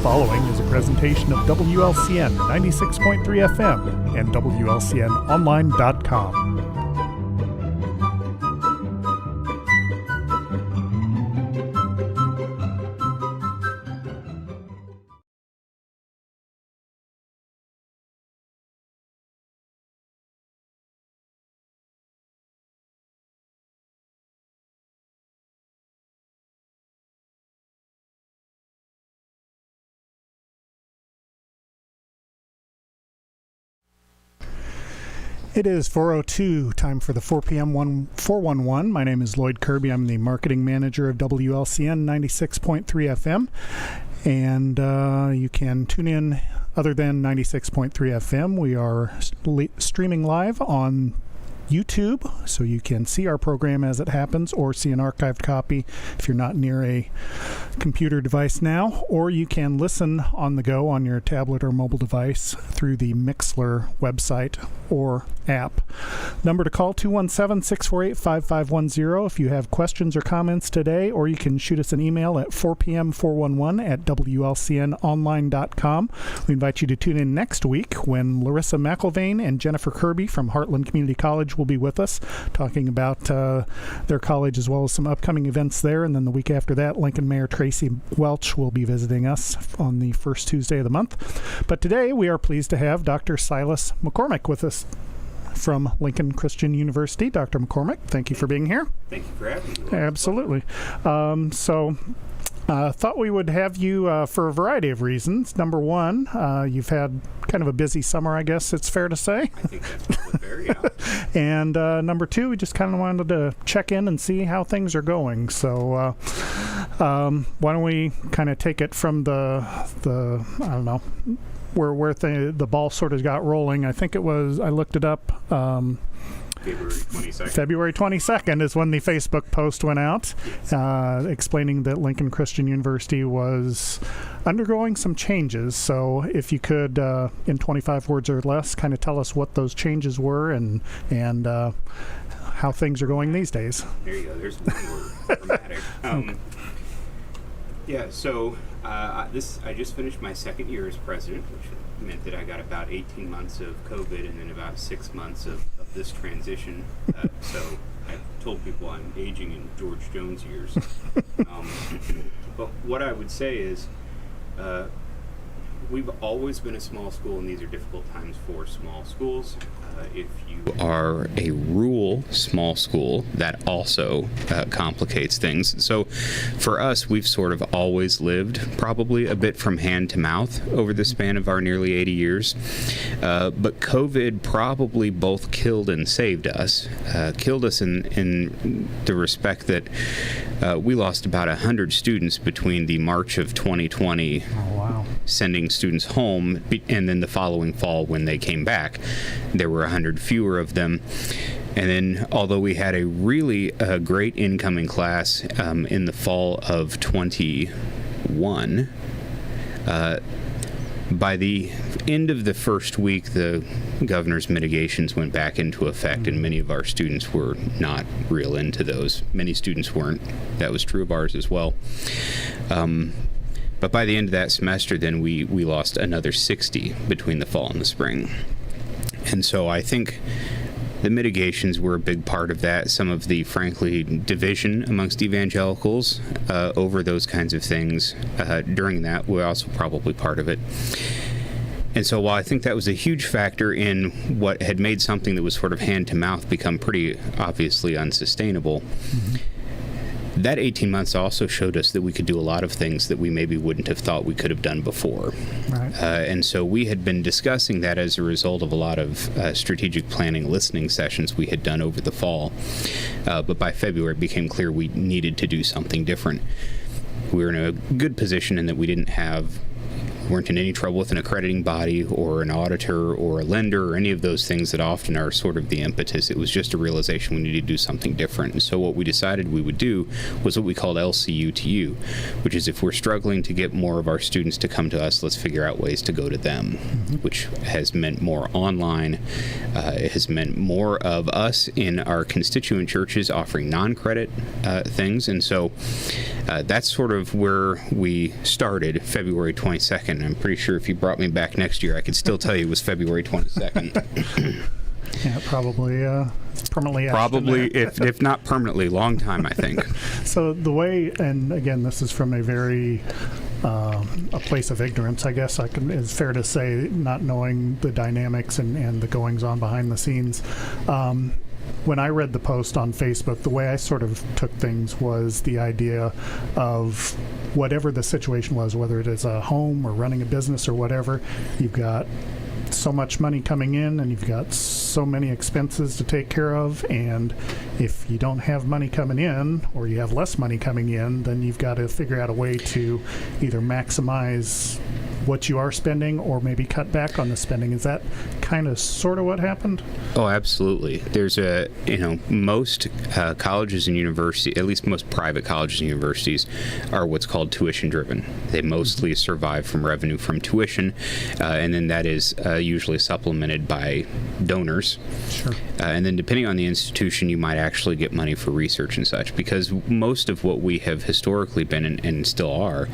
following is a presentation of WLCN 96.3 FM and WLCNonline.com. It is 4:02, time for the 4 p.m. 411. My name is Lloyd Kirby. I'm the marketing manager of WLCN 96.3 FM. And you can tune in other than 96.3 FM. We are streaming live on YouTube, so you can see our program as it happens or see an archived copy if you're not near a computer device now, or you can listen on the go on your tablet or mobile device through the Mixlr website or app. Number to call 217-648-5510 if you have questions or comments today, or you can shoot us an email at 4pm411@wlcnonline.com. We invite you to tune in next week when Larissa McIlvain and Jennifer Kirby from Heartland Community College will be with us talking about their college as well as some upcoming events there. And then the week after that, Lincoln Mayor Tracy Welch will be visiting us on the first Tuesday of the month. But today we are pleased to have Dr. SIlas McCormick with us from Lincoln Christian University. Dr. McCormick, thank you for being here. Thank you for having me. Absolutely. Thought we would have you for a variety of reasons. Number one, you've had kind of a busy summer, I guess it's fair to say. I think that's fair, yeah. And number two, we just kind of wanted to check in and see how things are going. So why don't we kind of take it from the I don't know, where the ball sort of got rolling. I think it was, I looked it up, February 22nd. February 22nd is when the Facebook post went out, explaining that Lincoln Christian University was undergoing some changes. So if you could, in 25 words or less, kind of tell us what those changes were and how things are going these days. There you go. There's one word. Dramatic. So I just finished my second year as president, which meant that I got about 18 months of COVID and then about 6 months of this transition. So I told people I'm aging in George Jones years. But what I would say is we've always been a small school, and these are difficult times for small schools. If you are a rural small school, that also complicates things. So for us, we've sort of always lived probably a bit from hand to mouth over the span of our nearly 80 years. But COVID probably both killed and saved us. Killed us in the respect that we lost about 100 students between the March of 2020 sending students home, and then the following fall when they came back, there were 100 fewer of them. And then, although we had a really great incoming class in the fall of 21, by the end of the first week, the governor's mitigations went back into effect, and many of our students were not real into those. Many students weren't. That was true of ours as well. But by the end of that semester, then we lost another 60 between the fall and the spring. And so I think the mitigations were a big part of that. Some of the, frankly, division amongst evangelicals over those kinds of things during that were also probably part of it. And so while I think that was a huge factor in what had made something that was sort of hand to mouth become pretty obviously unsustainable, that 18 months also showed us that we could do a lot of things that we maybe wouldn't have thought we could have done before. Right. And so we had been discussing that as a result of a lot of strategic planning listening sessions we had done over the fall. But by February, it became clear we needed to do something different. We were in a good position in that we weren't in any trouble with an accrediting body or an auditor or a lender or any of those things that often are sort of the impetus. It was just a realization we needed to do something different. And so what we decided we would do was what we called LCU to you, which is if we're struggling to get more of our students to come to us, let's figure out ways to go to them, which has meant more online. It has meant more of us in our constituent churches offering non-credit things. And so that's sort of where we started February 22nd. I'm pretty sure if you brought me back next year, I could still tell you it was February 22nd. Yeah, probably permanently. Probably, if not permanently, long time, I think. So the way, and again, this is from a very a place of ignorance, I guess it's fair to say, not knowing the dynamics and the goings on behind the scenes. When I read the post on Facebook, the way I sort of took things was the idea of whatever the situation was, whether it is a home or running a business or whatever, you've got so much money coming in and you've got so many expenses to take care of, and if you don't have money coming in or you have less money coming in, then you've got to figure out a way to either maximize what you are spending or maybe cut back on the spending. Is that kind of sort of what happened? Oh, absolutely. There's most colleges and universities, at least most private colleges and universities, are what's called tuition driven. They mostly survive from revenue from tuition, and then that is usually supplemented by donors. Sure. And then depending on the institution, you might actually get money for research and such, because most of what we have historically been and still are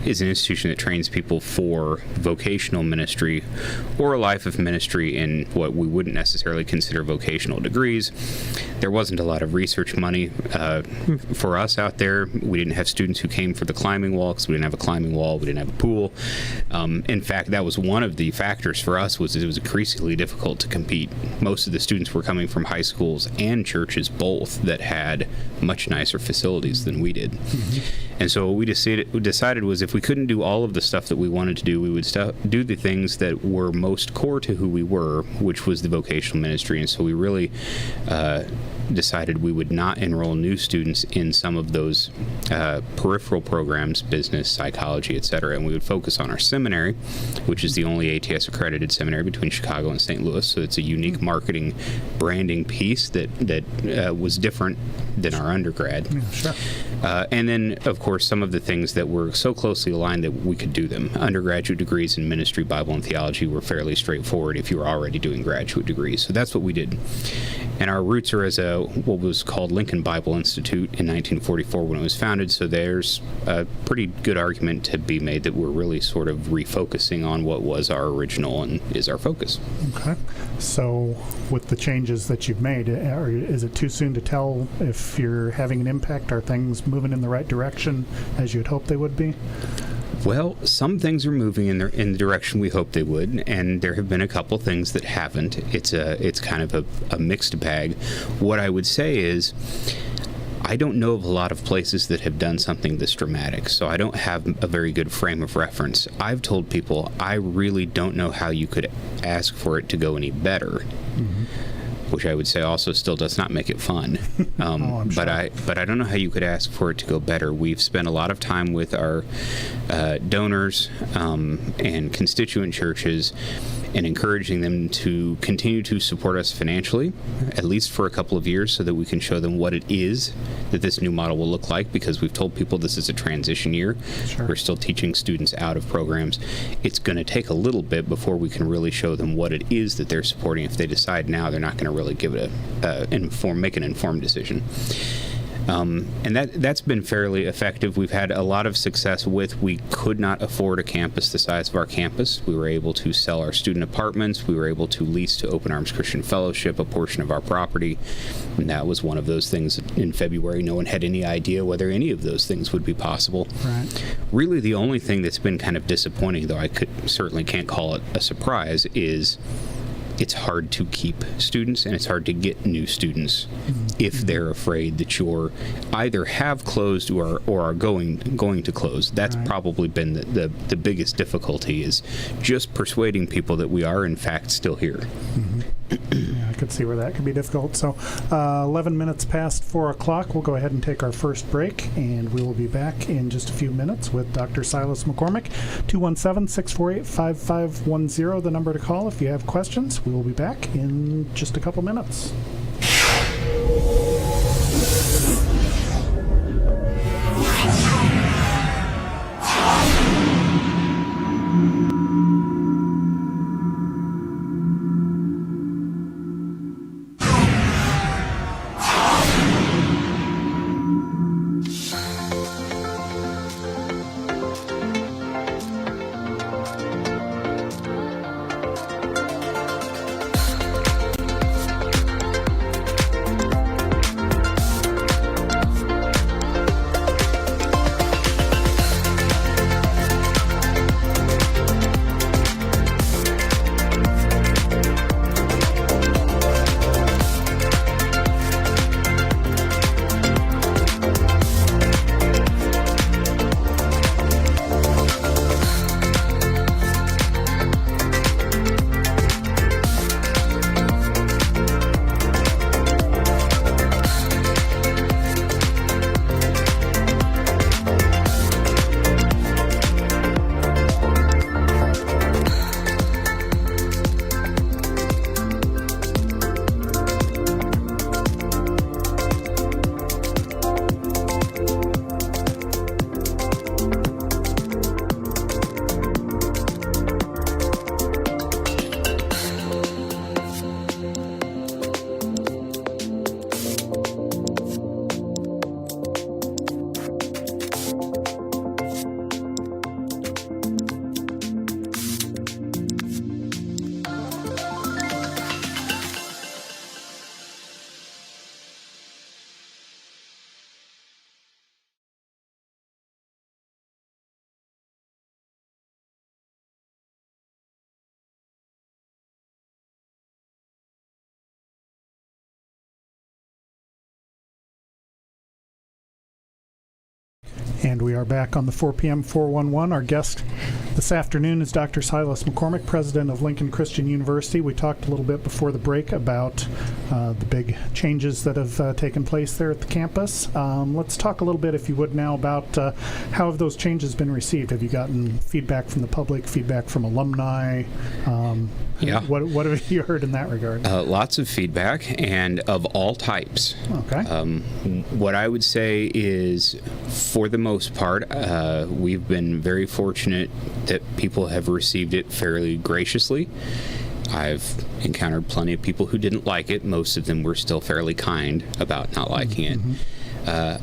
is an institution that trains people for vocational ministry or a life of ministry in what we wouldn't necessarily consider vocational degrees. There wasn't a lot of research money for us out there. We didn't have students who came for the climbing wall because we didn't have a climbing wall. We didn't have a pool. In fact, that was one of the factors for us, was it was increasingly difficult to compete. Most of the students were coming from high schools and churches both that had much nicer facilities than we did. And so what we decided was if we couldn't do all of the stuff that we wanted to do, we would do the things that were most core to who we were, which was the vocational ministry. And so we really decided we would not enroll new students in some of those peripheral programs, business, psychology, etc., and we would focus on our seminary, which is the only ATS accredited seminary between Chicago and St. Louis. So it's a unique marketing branding piece that was different than our undergrad. Yeah, sure. And then, of course, some of the things that were so closely aligned that we could do them. Undergraduate degrees in ministry, Bible, and theology were fairly straightforward if you were already doing graduate degrees. So that's what we did. And our roots are as what was called Lincoln Bible Institute in 1944 when it was founded. So there's a pretty good argument to be made that we're really sort of refocusing on what was our original and is our focus. Okay. So with the changes that you've made, is it too soon to tell if you're having an impact? Are things moving in the right direction as you'd hope they would be? Well, some things are moving in the direction we hoped they would, and there have been a couple things that haven't. It's kind of a mixed bag. What I would say is, I don't know of a lot of places that have done something this dramatic, so I don't have a very good frame of reference. I've told people I really don't know how you could ask for it to go any better. Mm-hmm. Which I would say also still does not make it fun. I'm sure. But I don't know how you could ask for it to go better. We've spent a lot of time with our donors and constituent churches and encouraging them to continue to support us financially, at least for a couple of years, so that we can show them what it is that this new model will look like, because we've told people this is a transition year. Sure. We're still teaching students out of programs. It's going to take a little bit before we can really show them what it is that they're supporting. If they decide now, they're not going to really give it make an informed decision. And that's been fairly effective. We've had a lot of success with, we could not afford a campus the size of our campus. We were able to sell our student apartments. We were able to lease to Open Arms Christian Fellowship a portion of our property. And that was one of those things in February. No one had any idea whether any of those things would be possible. Right. Really, the only thing that's been kind of disappointing, though I certainly can't call it a surprise, is it's hard to keep students and it's hard to get new students if they're afraid that you're either have closed or are going to close. That's right. Probably been the biggest difficulty, is just persuading people that we are in fact still here. Mm-hmm. Yeah, I could see where that could be difficult. So 11 minutes past 4 o'clock, we'll go ahead and take our first break, and we will be back in just a few minutes with Dr. Silas McCormick. 217-648-5510, the number to call if you have questions. We will be back in just a couple minutes. And we are back on the 4 p.m. 411. Our guest This afternoon is Dr. SIlas McCormick, president of Lincoln Christian University. We talked a little bit before the break about the big changes that have taken place there at the campus. Let's talk a little bit, if you would now, about how have those changes been received? Have you gotten feedback from the public, feedback from alumni? Yeah. What have you heard in that regard? Lots of feedback, and of all types. Okay. What I would say is, for the most part, we've been very fortunate that people have received it fairly graciously. I've encountered plenty of people who didn't like it. Most of them were still fairly kind about not liking it.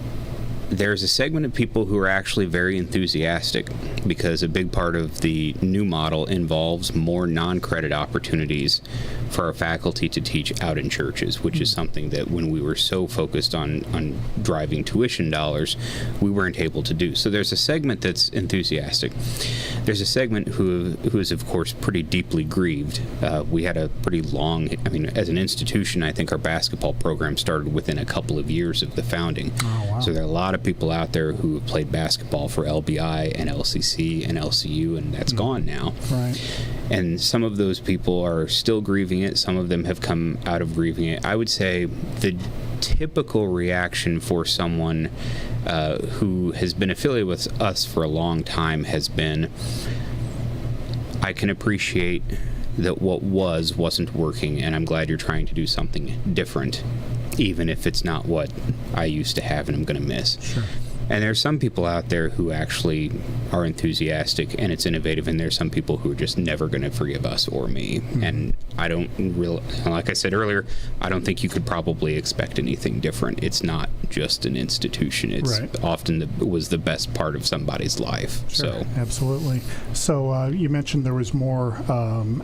There's a segment of people who are actually very enthusiastic, because a big part of the new model involves more non-credit opportunities for our faculty to teach out in churches, which is something that when we were so focused on driving tuition dollars, we weren't able to do. So there's a segment that's enthusiastic. There's a segment who is, of course, pretty deeply grieved. We had a pretty long, as an institution, I think our basketball program started within a couple of years of the founding. Oh, wow. So there are a lot of people out there who have played basketball for LBI and LCC and LCU, and that's gone now. Right. And some of those people are still grieving it. Some of them have come out of grieving it. I would say the typical reaction for someone who has been affiliated with us for a long time has been, I can appreciate that what wasn't working, and I'm glad you're trying to do something different, even if it's not what I used to have and I'm going to miss. Sure. And there's some people out there who actually are enthusiastic and it's innovative, and there's some people who are just never going to forgive us or me. And I don't really, like I said earlier, I don't think you could probably expect anything different. It's not just an institution. It's often was the best part of somebody's life. Sure, So absolutely. So you mentioned there was more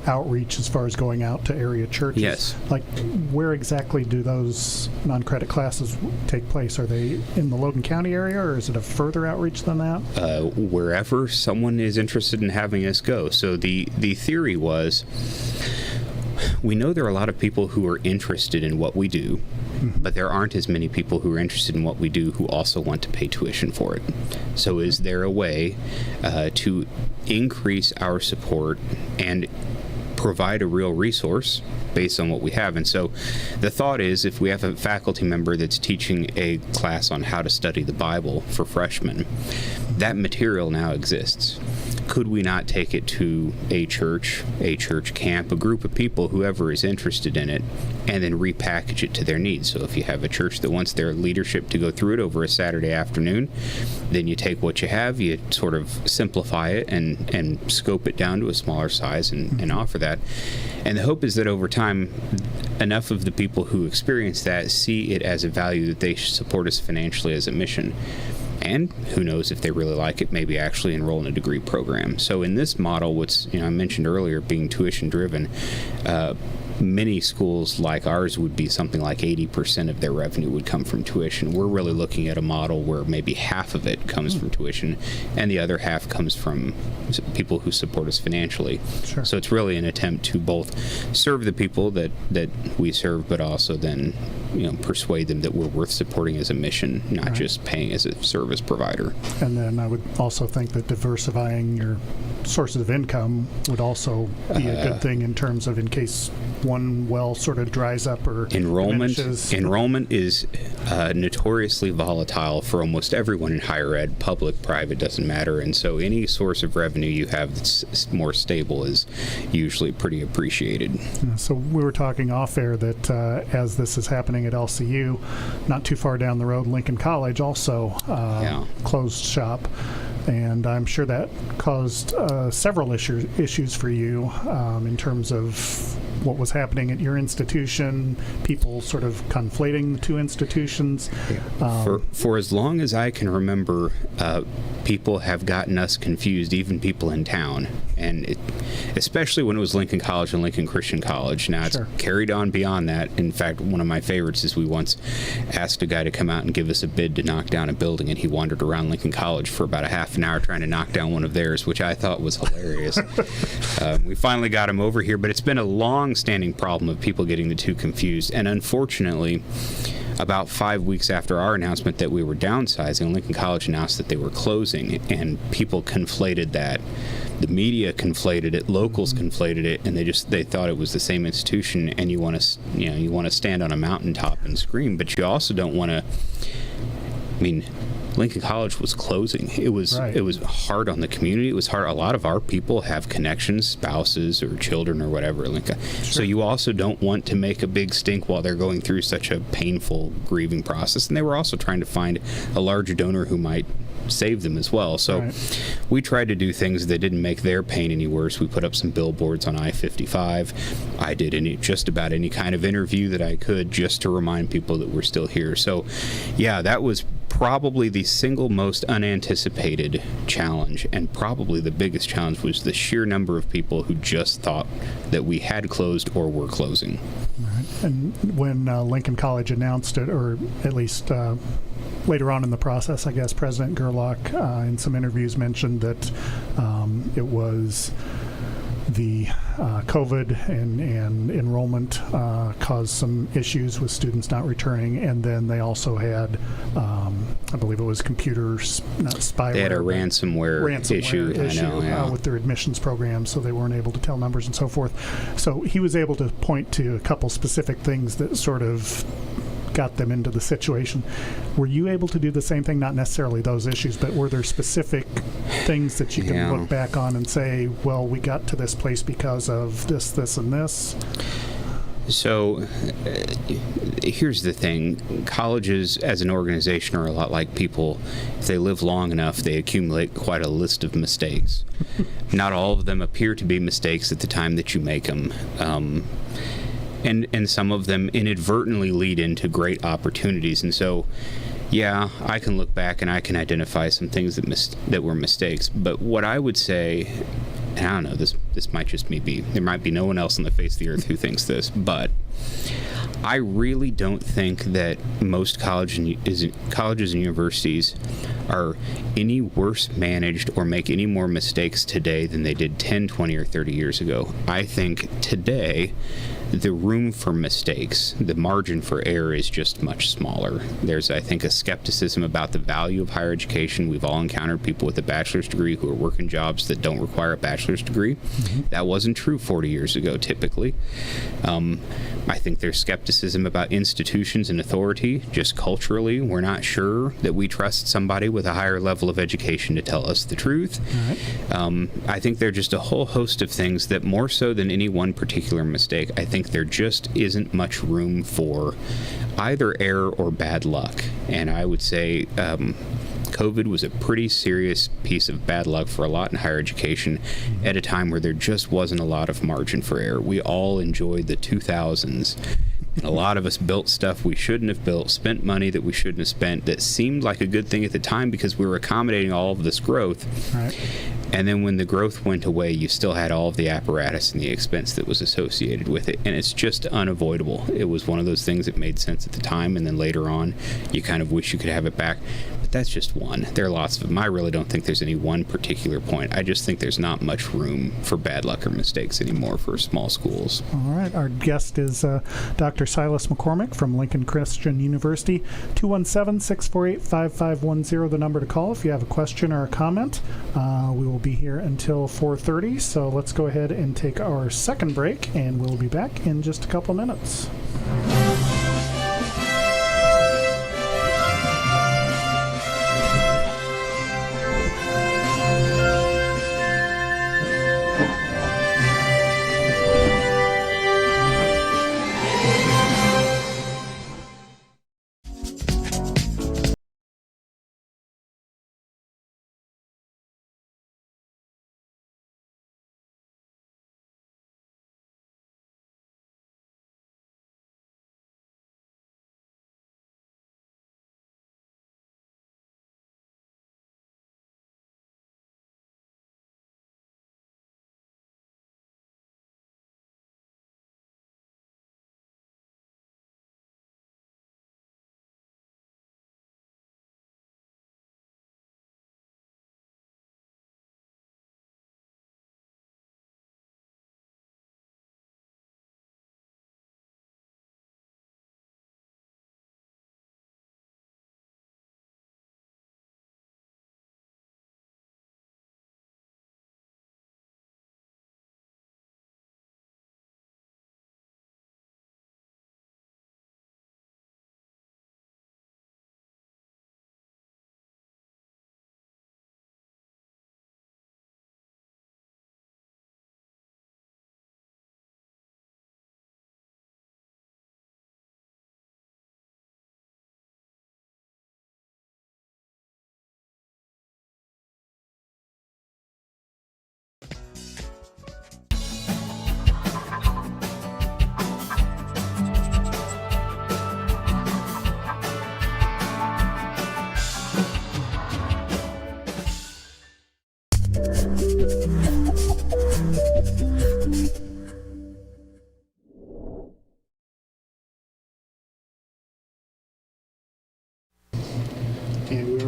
outreach as far as going out to area churches. Yes. Like, where exactly do those non-credit classes take place? Are they in the Logan County area, or is it a further outreach than that? Wherever someone is interested in having us go. So the theory was, we know there are a lot of people who are interested in what we do, but there aren't as many people who are interested in what we do who also want to pay tuition for it. So is there a way to increase our support and provide a real resource based on what we have? And so the thought is, if we have a faculty member that's teaching a class on how to study the Bible for freshmen, that material now exists. Could we not take it to a church camp, a group of people, whoever is interested in it, and then repackage it to their needs? So if you have a church that wants their leadership to go through it over a Saturday afternoon, then you take what you have, you sort of simplify it and scope it down to a smaller size and offer that. And the hope is that over time, enough of the people who experience that see it as a value that they should support us financially as a mission. And who knows, if they really like it, maybe actually enroll in a degree program. So in this model, what's I mentioned earlier, being tuition driven, many schools like ours would be something like 80% of their revenue would come from tuition. We're really looking at a model where maybe half of it comes from tuition and the other half comes from people who support us financially. Sure. So it's really an attempt to both serve the people that we serve, but also then persuade them that we're worth supporting as a mission, not just paying as a service provider. And then I would also think that diversifying your sources of income would also be a good thing, in terms of, in case one well sort of dries up or diminishes. Enrollment is notoriously volatile for almost everyone in higher ed. Public, private, doesn't matter. And so any source of revenue you have that's more stable is usually pretty appreciated. So we were talking off air that as this is happening at LCU, not too far down the road, Lincoln College also closed shop. And I'm sure that caused several issues for you in terms of what was happening at your institution, people sort of conflating the two institutions. For as long as I can remember, people have gotten us confused, even people in town. And especially when it was Lincoln College and Lincoln Christian College. Now it's carried on beyond that. In fact, one of my favorites is we once asked a guy to come out and give us a bid to knock down a building, and he wandered around Lincoln College for about a half an hour trying to knock down one of theirs, which I thought was hilarious. We finally got him over here, but it's been a long long-standing problem of people getting the two confused. And unfortunately, about 5 weeks after our announcement that we were downsizing, Lincoln College announced that they were closing, and people conflated that. The media conflated it, locals conflated it, and they thought it was the same institution. And you want to stand on a mountaintop and scream, but you also don't want to. I mean, Lincoln College was closing. It was hard on the community. It was hard. A lot of our people have connections, spouses or children or whatever. Sure. So you also don't want to make a big stink while they're going through such a painful grieving process. And they were also trying to find a larger donor who might save them as well. So we tried to do things that didn't make their pain any worse. We put up some billboards on I-55. I did just about any kind of interview that I could just to remind people that we're still here. So yeah, that was probably the single most unanticipated challenge, and probably the biggest challenge was the sheer number of people who just thought that we had closed or were closing. Right. And when Lincoln College announced it, or at least later on in the process, I guess President Gerlach in some interviews mentioned that it was the COVID and enrollment caused some issues with students not returning, and then they also had, I believe it was computers, not spyware. They had a ransomware issue I know, with their admissions program, so they weren't able to tell numbers and so forth. So he was able to point to a couple specific things that sort of got them into the situation. Were you able to do the same thing? Not necessarily those issues, but were there specific things that you can look back on and say, well, we got to this place because of this, this, and this? So here's the thing. Colleges as an organization are a lot like people. If they live long enough, they accumulate quite a list of mistakes. Not all of them appear to be mistakes at the time that you make them. And some of them inadvertently lead into great opportunities. And so, yeah, I can look back and I can identify some things that were mistakes. But what I would say, and I don't know, this might just be, there might be no one else on the face of the earth who thinks this, but I really don't think that most colleges and universities are any worse managed or make any more mistakes today than they did 10, 20, or 30 years ago. I think today the room for mistakes, the margin for error is just much smaller. There's, I think, a skepticism about the value of higher education. We've all encountered people with a bachelor's degree who are working jobs that don't require a bachelor's degree. That wasn't true 40 years ago, typically. I think there's skepticism about institutions and authority. Just culturally, we're not sure that we trust somebody with a higher level of education to tell us the truth. I think there are just a whole host of things that, more so than any one particular mistake, I think there just isn't much room for either error or bad luck. And I would say COVID was a pretty serious piece of bad luck for a lot in higher education at a time where there just wasn't a lot of margin for error. We all enjoyed the 2000s. And a lot of us built stuff we shouldn't have built, spent money that we shouldn't have spent, that seemed like a good thing at the time because we were accommodating all of this growth. And then when the growth went away, you still had all of the apparatus and the expense that was associated with it. And it's just unavoidable. It was one of those things that made sense at the time, and then later on, you kind of wish you could have it back. But that's just one. There are lots of them. I really don't think there's any one particular point. I just think there's not much room for bad luck or mistakes anymore for small schools. All right. Our guest is Dr. SIlas McCormick from Lincoln Christian University. 217-648-5510, the number to call if you have a question or a comment. We will be here until 4:30, so let's go ahead and take our second break, and we'll be back in just a couple minutes.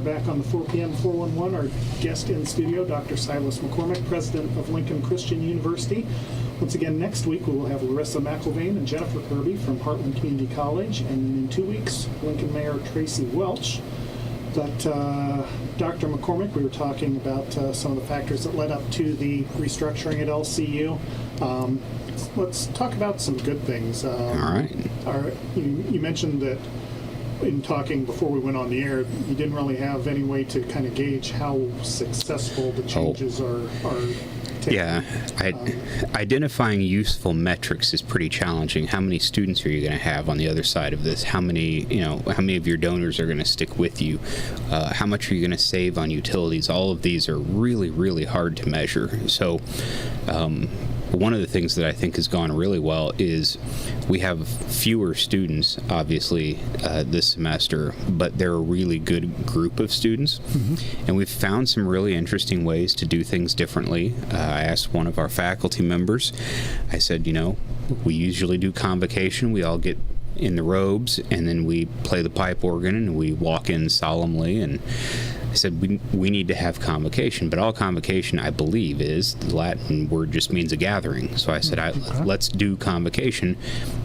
back on the 4 p.m. 411. Our guest in studio, Dr. SIlas McCormick, president of Lincoln Christian University. Once again, next week we will have Larissa McElvain and Jennifer Kirby from Heartland Community College, and in 2 weeks, Lincoln Mayor Tracy Welch. But Dr. McCormick, we were talking about some of the factors that led up to the restructuring at LCU. Let's talk about some good things. All right. You mentioned that in talking before we went on the air, you didn't really have any way to kind of gauge how successful the changes are taking. Yeah, identifying useful metrics is pretty challenging. How many students are you going to have on the other side of this? How many of your donors are going to stick with you? How much are you going to save on utilities? All of these are really, really hard to measure. So, one of the things that I think has gone really well is we have fewer students, obviously, this semester, but they're a really good group of students. Mm-hmm. And we've found some really interesting ways to do things differently. I asked one of our faculty members, I said, we usually do convocation. We all get in the robes, and then we play the pipe organ, and we walk in solemnly, and I said, we need to have convocation, but all convocation, I believe, is the Latin word just means a gathering. So I said, let's do convocation,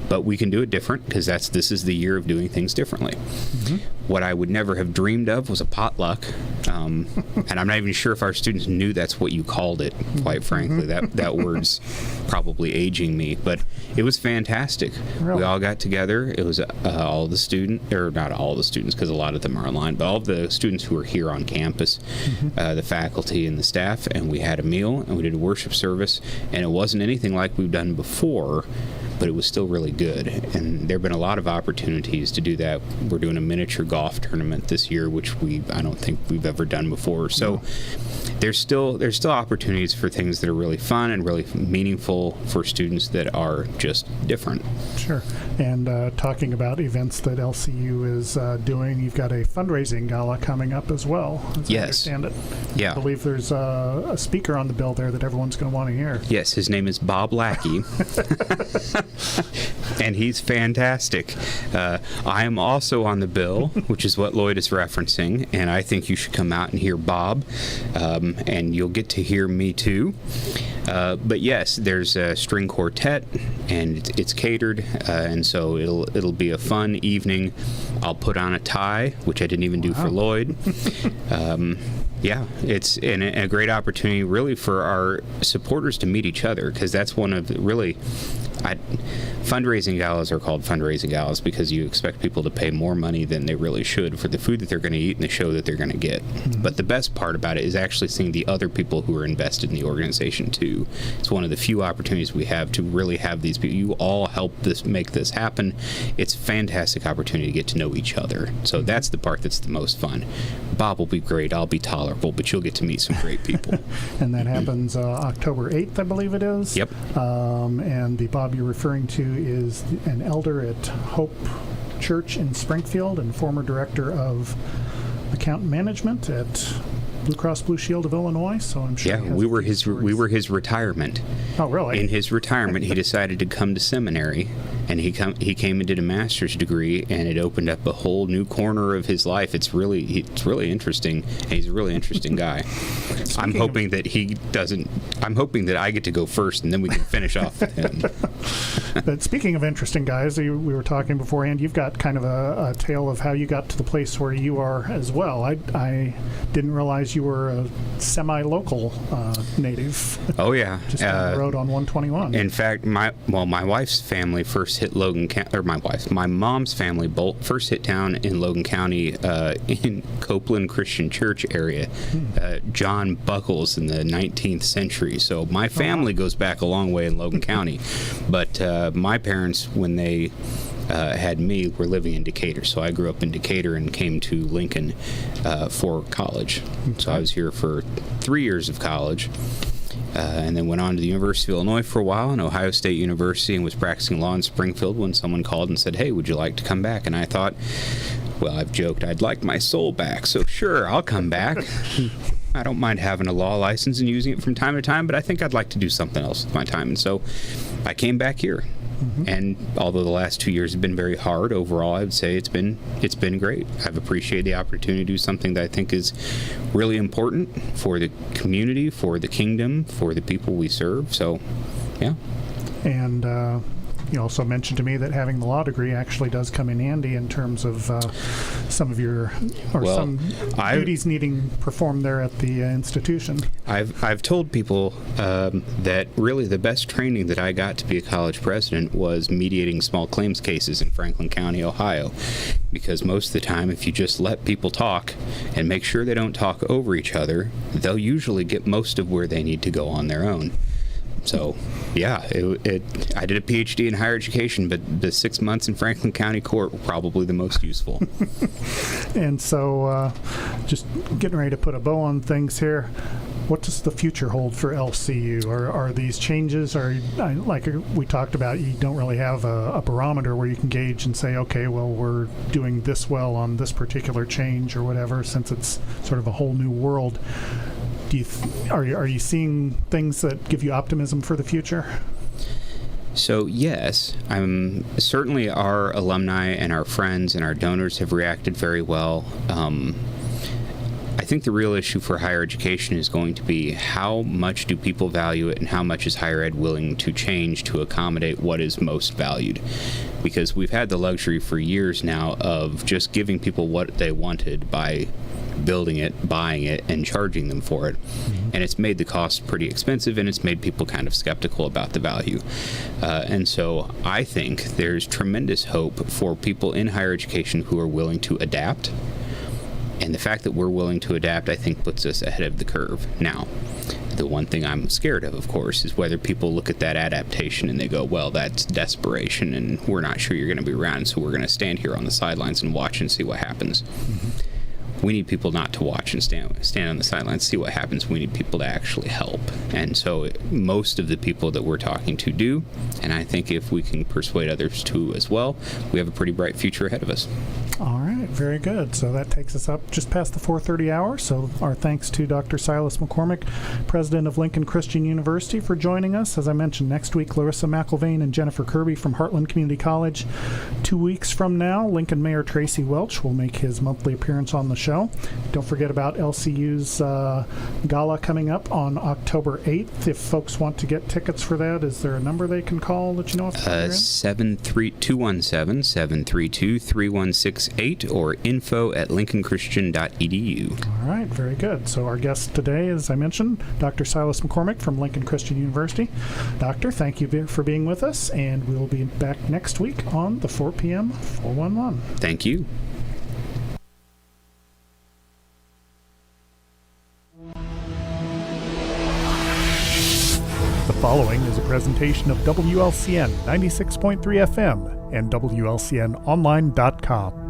but we can do it different because this is the year of doing things differently. Mm-hmm. What I would never have dreamed of was a potluck, and I'm not even sure if our students knew that's what you called it, quite frankly. That word's probably aging me, but it was fantastic. Really? We all got together. It was all the students, or not all the students because a lot of them are online, but all of the students who were here on campus, the faculty and the staff, and we had a meal and we did a worship service, and it wasn't anything like we've done before, but it was still really good. And there have been a lot of opportunities to do that. We're doing a miniature golf tournament this year, which I don't think we've ever done before. So there's still opportunities for things that are really fun and really meaningful for students that are just different. Sure. And talking about events that LCU is doing, you've got a fundraising gala coming up as well, as I understand it. Yeah. I believe there's a speaker on the bill there that everyone's going to want to hear. Yes, his name is Bob Lackey. And he's fantastic. I am also on the bill, which is what Lloyd is referencing, and I think you should come out and hear Bob, and you'll get to hear me too. But yes, there's a string quartet, and it's catered, and so it'll be a fun evening. I'll put on a tie, which I didn't even do for Lloyd. Yeah, it's a great opportunity really for our supporters to meet each other, because that's one of fundraising galas are called fundraising galas because you expect people to pay more money than they really should for the food that they're going to eat and the show that they're going to get. Mm-hmm. But the best part about it is actually seeing the other people who are invested in the organization too. It's one of the few opportunities we have to really have these people. You all help make this happen. It's a fantastic opportunity to get to know each other. So that's the part that's the most fun. Bob will be great. I'll be tolerable, but you'll get to meet some great people. And that happens October 8th, I believe it is. Yep. And the Bob you're referring to is an elder at Hope Church in Springfield and former director of account management at Blue Cross Blue Shield of Illinois. So I'm sure. Yeah, we were his retirement. Oh, really? In his retirement, he decided to come to seminary, and he came and did a master's degree, and it opened up a whole new corner of his life. It's really interesting, and he's a really interesting guy. I'm hoping that I get to go first, and then we can finish off with him. But speaking of interesting guys, we were talking beforehand, you've got kind of a tale of how you got to the place where you are as well. I didn't realize you were a semi-local native. Oh, yeah. Just down the road on 121. In fact, my wife's family first hit Logan County, or my mom's family first hit town in Logan County in Copeland Christian Church area. John Buckles in the 19th century. So my family goes back a long way in Logan County. But my parents, when they had me, were living in Decatur. So I grew up in Decatur and came to Lincoln for college. So I was here for 3 years of college. And then went on to the University of Illinois for a while, and Ohio State University, and was practicing law in Springfield when someone called and said, "Hey, would you like to come back?" And I thought, well, I've joked, I'd like my soul back, so sure, I'll come back. I don't mind having a law license and using it from time to time, but I think I'd like to do something else with my time. And so I came back here. And although the last 2 years have been very hard, overall, I would say it's been great. I've appreciated the opportunity to do something that I think is really important for the community, for the kingdom, for the people we serve. So, yeah. And you also mentioned to me that having the law degree actually does come in handy in terms of some of your some duties needing performed there at the institution. I've told people that really the best training that I got to be a college president was mediating small claims cases in Franklin County, Ohio, because most of the time, if you just let people talk and make sure they don't talk over each other, they'll usually get most of where they need to go on their own. So, yeah, I did a PhD in higher education, but the 6 months in Franklin County Court were probably the most useful. And so, just getting ready to put a bow on things here, what does the future hold for LCU? Are these changes, like we talked about, you don't really have a barometer where you can gauge and say, okay, well, we're doing this well on this particular change or whatever, since it's sort of a whole new world. Are you seeing things that give you optimism for the future? So yes, certainly our alumni and our friends and our donors have reacted very well. I think the real issue for higher education is going to be how much do people value it and how much is higher ed willing to change to accommodate what is most valued. Because we've had the luxury for years now of just giving people what they wanted by building it, buying it, and charging them for it. And it's made the cost pretty expensive, and it's made people kind of skeptical about the value. And so I think there's tremendous hope for people in higher education who are willing to adapt. And the fact that we're willing to adapt, I think, puts us ahead of the curve. Now, the one thing I'm scared of course, is whether people look at that adaptation and they go, well, that's desperation, and we're not sure you're going to be around, so we're going to stand here on the sidelines and watch and see what happens. We need people not to watch and stand on the sidelines, see what happens. We need people to actually help. And so most of the people that we're talking to do, and I think if we can persuade others to as well, we have a pretty bright future ahead of us. All right, very good. So that takes us up just past the 4:30 hour. So our thanks to Dr. SIlas McCormick, president of Lincoln Christian University, for joining us. As I mentioned, next week, Larissa McIlvain and Jennifer Kirby from Heartland Community College. 2 weeks from now, Lincoln Mayor Tracy Welch will make his monthly appearance on the show. Don't forget about LCU's gala coming up on October 8th. If folks want to get tickets for that, is there a number they can call that you know off the top of your head? 217-732-3168 or info@lincolnchristian.edu. All right, very good. So our guest today, as I mentioned, Dr. SIlas McCormick from Lincoln Christian University. Doctor, thank you for being with us, and we'll be back next week on the 4 p.m. 411. Thank you. The following is a presentation of WLCN 96.3 FM and WLCNonline.com.